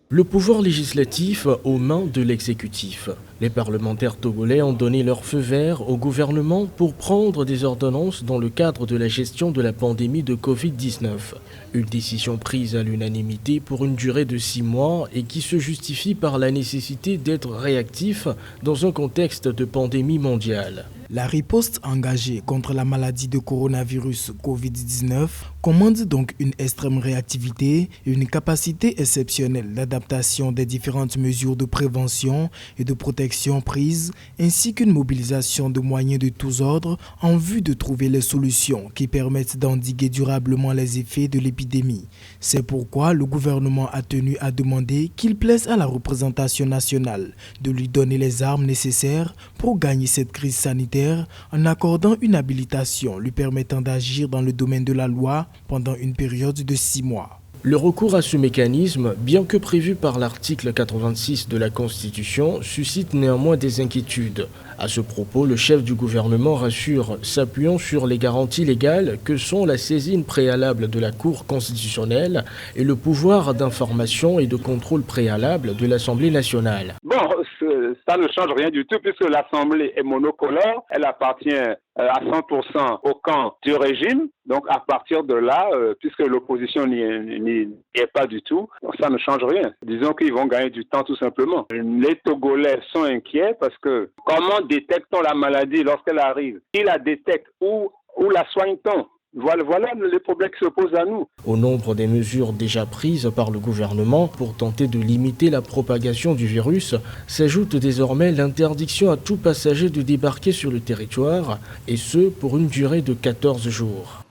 Le pouvoir législatif aux mains de l'exécutif. Les parlementaires togolais ont donné leur feu vert au gouvernement pour prendre des ordonnances dans le cadre de la gestion de la pandémie de Covid-19. Une décision prise à l'unanimité pour une durée de 6 mois et qui se justifie par la nécessité d'être réactif dans un contexte de pandémie mondiale. La riposte engagée contre la maladie de coronavirus Covid-19 commande donc une extrême réactivité et une capacité exceptionnelle d'adaptation des différentes mesures de prévention et de protection prises, ainsi qu'une mobilisation de moyens de tous ordres en vue de trouver les solutions qui permettent d'endiguer durablement les effets de l'épidémie. C'est pourquoi le gouvernement a tenu à demander qu'il plaise à la représentation nationale de lui donner les armes nécessaires pour gagner cette crise sanitaire en accordant une habilitation lui permettant d'agir dans le domaine de la loi pendant une période de 6 mois. Le recours à ce mécanisme, bien que prévu par l'article 86 de la Constitution, suscite néanmoins des inquiétudes. À ce propos, le chef du gouvernement rassure, s'appuyant sur les garanties légales que sont la saisine préalable de la Cour constitutionnelle et le pouvoir d'information et de contrôle préalable de l'Assemblée nationale. Bon, ça ne change rien du tout puisque l'Assemblée est monocolore, elle appartient à 100% au camp du régime. Donc à partir de là, puisque l'opposition n'y est pas du tout, ça ne change rien. Disons qu'ils vont gagner du temps tout simplement. Les Togolais sont inquiets parce que comment détecte-t-on la maladie lorsqu'elle arrive? Qui la détecte? Où la soigne-t-on? Voilà les problèmes qui se posent à nous. Au nombre des mesures déjà prises par le gouvernement pour tenter de limiter la propagation du virus, s'ajoute désormais l'interdiction à tout passager de débarquer sur le territoire, et ce pour une durée de 14 jours.